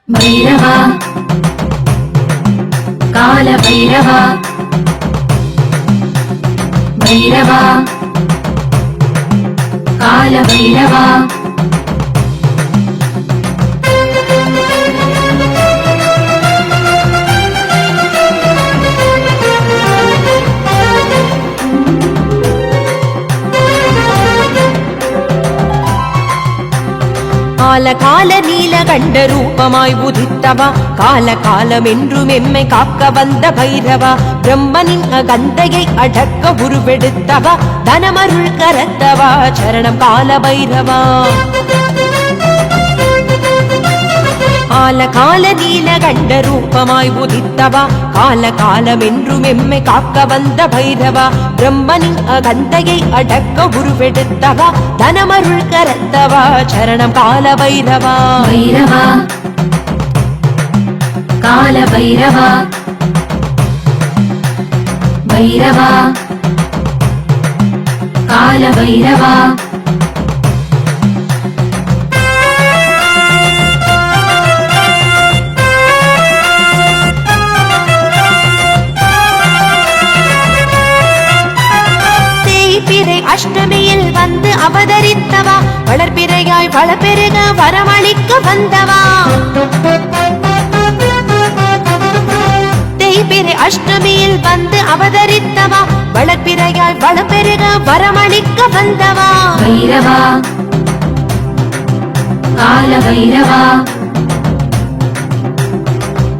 भैरवा काल भैरवा भैरवा काल भैरवा கால கால நீலகண்ட ரூபமாய் உதித்தவா கால காலமென்றும் எம்மை காக்க வந்த பைரவா பிரம்மனின் அகந்தையை அடக்க உருவெடுத்தவா தனமருள் கரத்தவா சரணம் கால பைரவா கால கால நீலகண்ட ரூபமாய் உதித்தவா கால காலமென்றும் எம்மை காக்க வந்த பைரவா பிரம்மனின் அகந்தையை அடக்க உருவெடுத்தவா தனமருள் கரத்தவா சரணம் கால பைரவா भैरवा काल भैरवा भैरवा काल भैरवा அஷ்டமியில் வந்து அவதரித்தவா வளர்பிறையாய் வளப்பெருக வரமளிக்க வந்தவா தேய்பிறை அஷ்டமியில் வந்து அவதரித்தவா வளர்பிறையாய் வளப்பெருக வரமளிக்க வந்தவா भैरवा काल भैरवा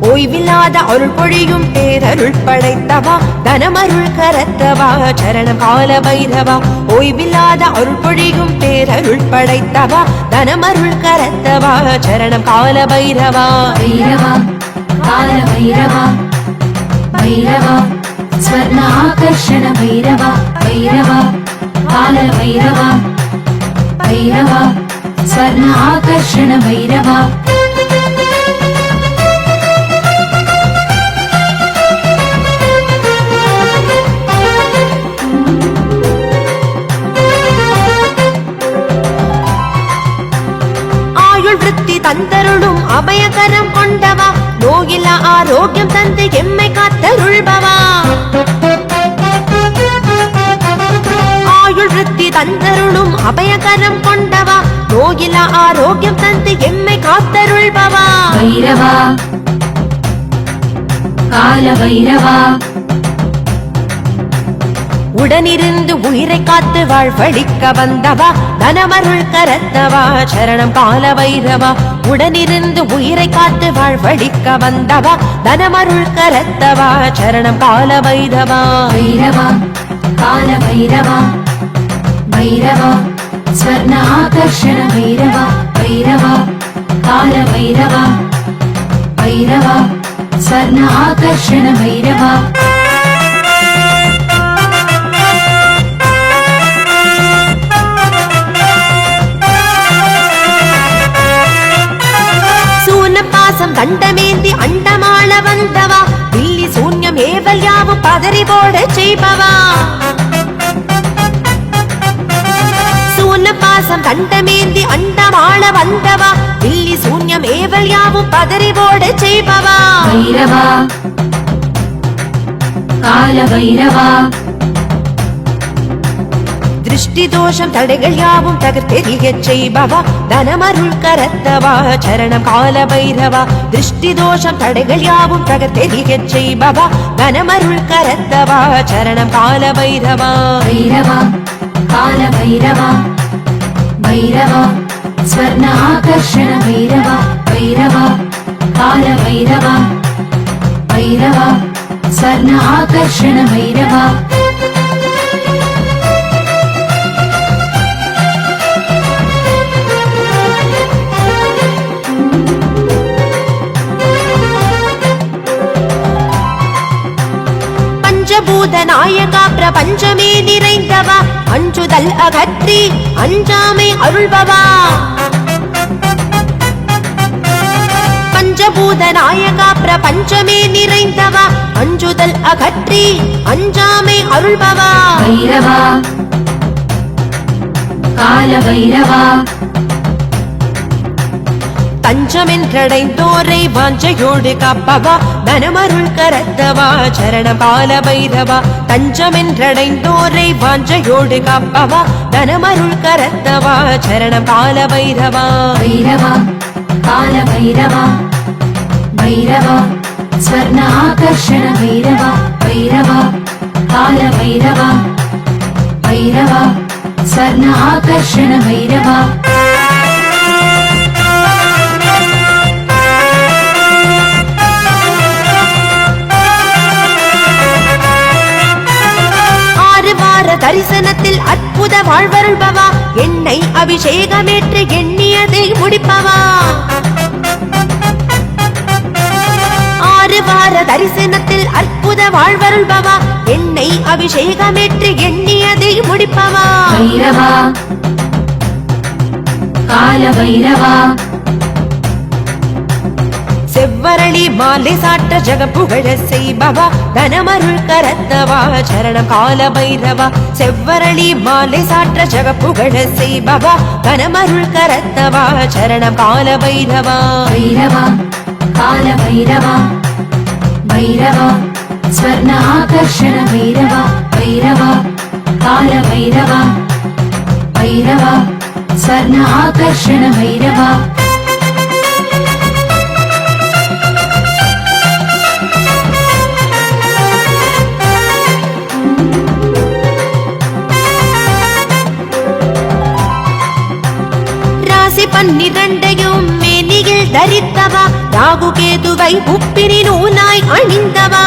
ஓய்வில்லாத அருள் பொழியும் பேரருள் படைத்தவா தனமருள் கரத்தவா சரணம் கால பைரவா ஓய்வில்லாத அருள் பொழியும் பேரருள் படைத்தவா தனமருள் கரத்தவா சரணம் கால பைரவா भैरवा काल भैरवा भैरवा स्वर्ण आकर्षण भैरवा भैरवा काल भैरवा भैरवा स्वर्ण आकर्षण भैरवा தந்தருளும் அபயகரம் கொண்டவா நோயில ஆரோக்கியம் தந்து எம்மை காத்தருள்பவா ஆயுள் விருத்தி தந்தருளும் அபயகரம் கொண்டவா நோயில ஆரோக்கியம் தந்து எம்மை காத்தருள்பவா भैरवा काल भैरवा உடனிருந்து உயிரை காத்து வாழ்வழிக்க வந்தவா தனமருள் கரத்தவா சரணம் கால பைரவா உடனிருந்து உயிரை காத்து வாழ்வழிக்க வந்தவா தனமருள் கரத்தவா சரணம் கால பைரவா भैरवा काल भैरवा भैरवा स्वर्ण आकर्षण भैरवा भैरवा काल भैरवा भैरवा स्वर्ण आकर्षण भैरवा பாசம் கண்டமேந்தி அண்டமாள வந்தவா தில்லி சூன்யம் ஏவல் யாவும் பதறி போட செய்பவா சூன பாசம் கண்டமேந்தி அண்டமாள வந்தவா தில்லி சூன்யம் ஏவல் யாவும் பதறி போட செய்பவா भैरवा काल भैरवा திருஷ்டி தோஷம் தடைகள் யாவும் தகர்த்தெறிய செய்பவா தனமருள் கரத்தவா சரணம் கால பைரவா திருஷ்டி தோஷம் தடைகள் யாவும் தகர்த்தெறிய செய்பவா தனமருள் கரத்தவா சரணம் கால பைரவா भैरवा काल भैरवा भैरवा स्वर्ण आकर्षण भैरवा भैरवा काल भैरवा भैरवा स्वर्ण आकर्षण भैरवा பஞ்சபூத நாயகா பிரபஞ்சமே நிறைந்தவா அஞ்சுதல் அகற்றி அஞ்சாமை அருள்பவா பஞ்சபூத நாயகா பிரபஞ்சமே நிறைந்தவா அஞ்சுதல் அகற்றி அஞ்சாமை அருள்பவா भैरवा काल भैरवा தஞ்சமென்றடைந்தோரை வாஞ்சையோடு காப்பவா தனமருள் கரத்தவா சரணம் கால பைரவா தஞ்சமென்றடைந்தோரை வாஞ்சையோடு காப்பவா தனமருள் கரத்தவா சரணம் கால பைரவா भैरवा काल भैरवा भैरवा स्वर्ण आकर्षण भैरवा भैरवा काल भैरवा भैरवा स्वर्ण आकर्षण भैरवा தரிசனத்தில் அற்புத வாழ்வருள்பவா என்னை அபிஷேகமேற்று எண்ணியதை முடிப்பவா ஆறு வார தரிசனத்தில் அற்புத வாழ்வருள்பவா என்னை அபிஷேகமேற்று எண்ணியதை முடிப்பவா भैरवा काल भैरवा செவ்வரளி மாலை சாட்ட ஜகப்புகழ செய்பவா தனமருள் கரத்தவா சரணம் கால பைரவா செவ்வரளி மாலை சாட்ட ஜகப்புகழ செய்பவா தனமருள் கரத்தவா சரணம் கால பைரவா भैरवा काल भैरवा भैरवा स्वर्ण आकर्षण भैरवा भैरवा काल भैरवा भैरवा स्वर्ण आकर्षण भैरवा பன்னிரண்டையும் மேனியில் தரித்தவா ராகு கேதுவை உப்பிரி நூலாய் அணிந்தவா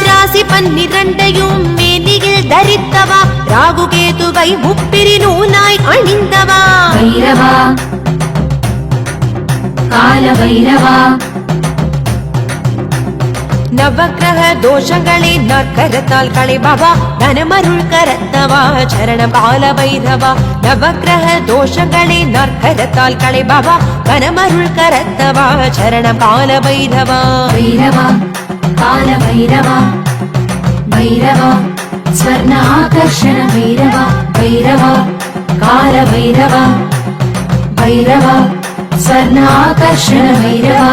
ராசி பன்னிரண்டையும் மேனியில் தரித்தவா ராகு கேதுவை உப்பிரி நூலாய் அணிந்தவா भैरवा काल भैरवा நவக்கிரக தோஷங்களை நற்கரத்தால் களைபவா தனமருள் கரத்தவா சரணம் கால பைரவா நவக்கிரக தோஷங்களை நற்கரத்தால் களைபவா தனமருள் கரத்தவா சரணம் கால பைரவா भैरवा काल भैरवा भैरवा स्वर्ण आकर्षण भैरवा भैरवा काल भैरवा भैरवा स्वर्ण आकर्षण भैरवा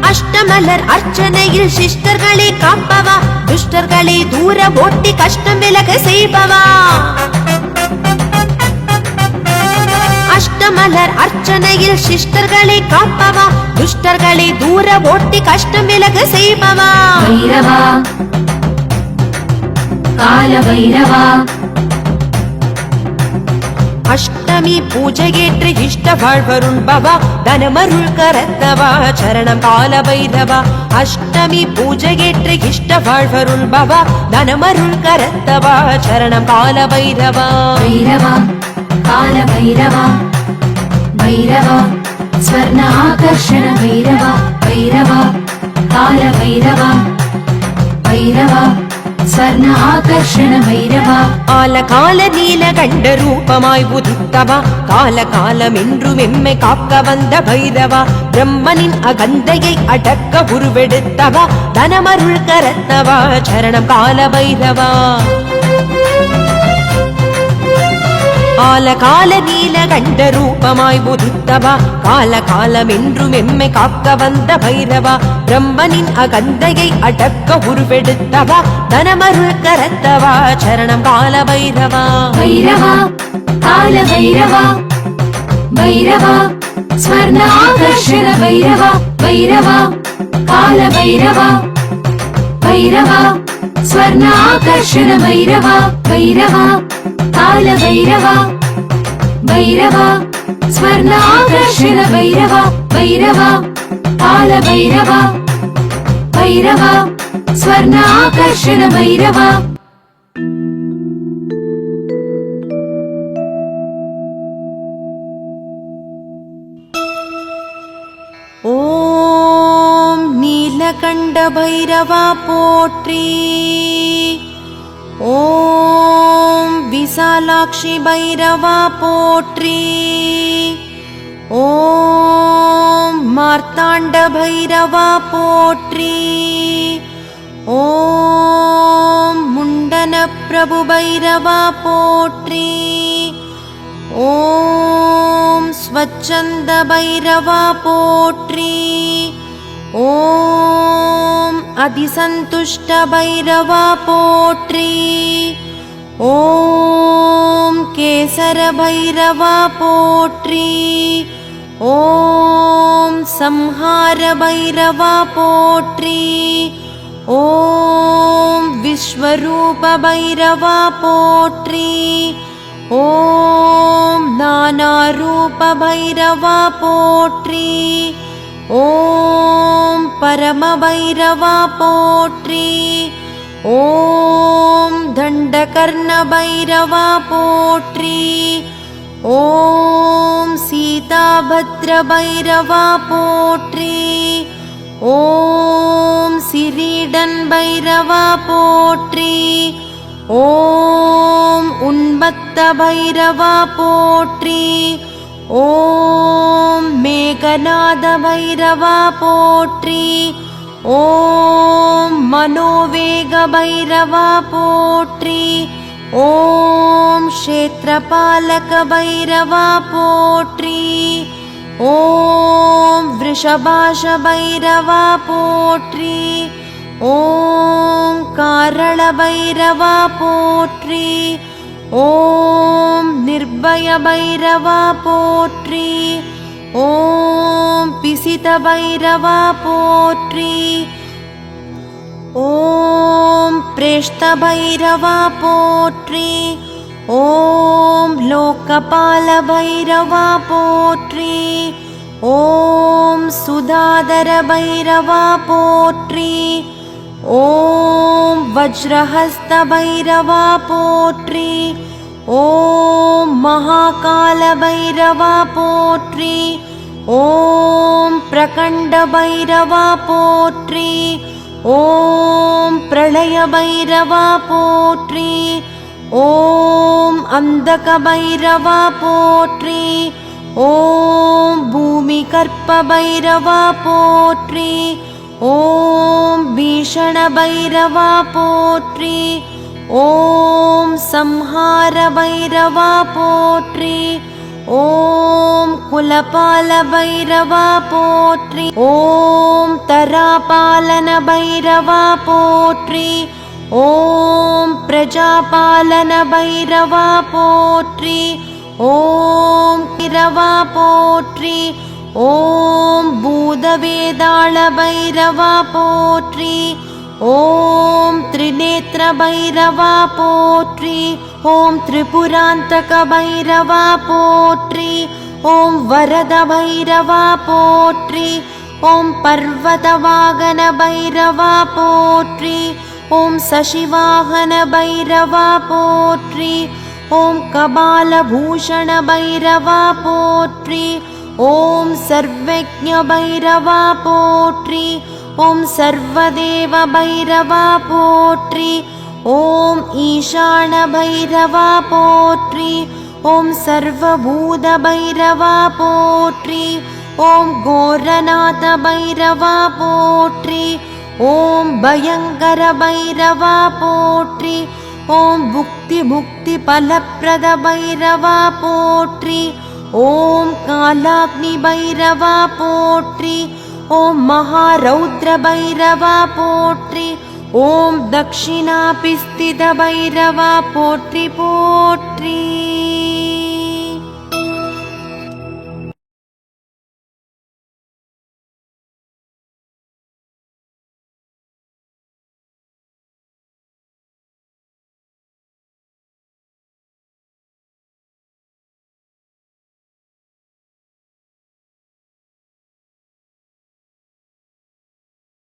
அஷ்டமலர் அர்ச்சனையில் சிஷ்டர்களை காப்பவா துஷ்டர்களை தூர ஓட்டி கஷ்டம் விலக செய்பவா அஷ்டமலர் அர்ச்சனையில் சிஷ்டர்களை காப்பவா துஷ்டர்களை தூர ஓட்டி கஷ்டம் விலக செய்பவா भैरवा काल भैरवा அஷ்டமி பூஜையேற்று இஷ்ட வாழ்வருள்பவா தனமருள் கரத்தவா சரணம் கால பைரவா அஷ்டமி பூஜையேற்று இஷ்ட வாழ்வருள்பவா தனமருள் கரத்தவா சரணம் கால பைரவா भैरवा काल भैरवा भैरवा स्वर्ण आकर्षण भैरवा भैरवा काल भैरवा भैरवा स्वर्ण आकर्षण भैरवा ஆலகால நீல கண்ட ரூபமாய் உதித்தவா கால காலம் என்றும் எம்மை காக்க வந்த பைரவா பிரம்மனின் அகந்தையை அடக்க உருவெடுத்தவா தனமருள் கரத்தவா சரணம் கால பைரவா ஆலகால நீல கண்ட ரூபமாய் உதித்தவா கால காலம் என்றும் எம்மை காக்க வந்த பைரவா பிரம்மனின் அகந்தையை அடக்க உருவெடுத்தவா தனமருள் கரத்தவா சரணம் கால பைரவா भैरवा काल भैरवा भैरवा स्वर्ण आकर्षण भैरवा भैरवा काल भैरवा भैरवा स्वर्ण आकर्षण भैरवा भैरवा काल भैरवा भैरवा स्वर्ण आकर्षण भैरवा भैरवा काल भैरवा भैरवा स्वर्ण आकर्षण भैरवा ஓம் நீலகண்ட பைரவா போற்றி ஓம் விசாலாட்சி பைரவா போற்றி ஓம் மார்த்தாண்ட பைரவா போற்றி. ஓம் முண்டன பிரபு பைரவா போற்றி. ஓம் ஸ்வச்சந்த பைரவா போற்றி. ஓம் அதிசந்துஷ்ட பைரவா போற்றி. ஓம் கேசர பைரவா போற்றி. ஓம் சம்ஹார பைரவா போற்றி. ஓம் விஸ்வரூப பைரவா போற்றி. ஓம் நானாரூப பைரவா போற்றி. ஓம் பரம பைரவா போற்றி. ஓம் தண்டகர்ண பைரவா போற்றி. ஓம் சீதாபத்ர பைரவா போற்றி. ஓம் சிரீடன் பைரவா போற்றி. ஓம் உன்மத்த பைரவா போற்றி. ஓம் மேகநாத பைரவா போற்றி. ஓம் மனோவேக பைரவா போற்றி. ஓம் க்ஷேத்ரபாலக பைரவா போற்றி. ஓம் விருஷபாஷ பைரவா போற்றி. ஓம் காரள பைரவா போற்றி. ஓம் நிர்பய பைரவா போற்றி. ஓம் பிசித பைரவா போற்றி. ஓம் பிரேஷ்ட பைரவா போற்றி. ஓம் லோகபால பைரவா போற்றி. ஓம் சுதாதர பைரவா போற்றி. ஓம் வஜ்ரஹஸ்த பைரவா போற்றி. ஓம் மகாகால பைரவா போற்றி. ஓம் பிரகண்ட பைரவா போற்றி. ஓம் பிரளய பைரவா போற்றி. ஓம் அந்தக பைரவா போற்றி. ஓம் பூமி கற்ப பைரவா போற்றி. ஓம் பீஷண பைரவா போற்றி. ஓம் சம்ஹார பைரவா போற்றி. ஓம் குலபால பைரவா போற்றி. ஓம் தராபாலன பைரவா போற்றி. ஓம் பிரஜாபாலன பைரவா போற்றி. ஓம் கிரவா போற்றி. ஓம் பூதவேதாள பைரவா போற்றி. ஓம் திரிநேத்ர பைரவா போற்றி. ஓம் திரிபுராந்தக பைரவா போற்றி. ஓம் வரத பைரவா போற்றி. ஓம் பர்வத வாகன பைரவா போற்றி. ஓம் சசிவாகன பைரவா போற்றி. ஓம் கபால பூஷண பைரவா போற்றி. ஓம் சர்வஜ்ஞ பைரவா போற்றி. ஓம் சர்வதேவ பைரவா போற்றி. ஓம் ஈசான பைரவா போற்றி. ஓம் சர்வபூத பைரவா போற்றி. ஓம் கோரநாத பைரவா போற்றி. ஓம் பயங்கர பைரவா போற்றி. ஓம் புக்தி முக்தி பலப்பிரத பைரவா போற்றி. ஓம் காலாக்னி பைரவா போற்றி. ஓம் மகாரௌத்ர பைரவா போற்றி. ஓம் தக்ஷிணாபிஸ்தித பைரவா போற்றி போற்றி.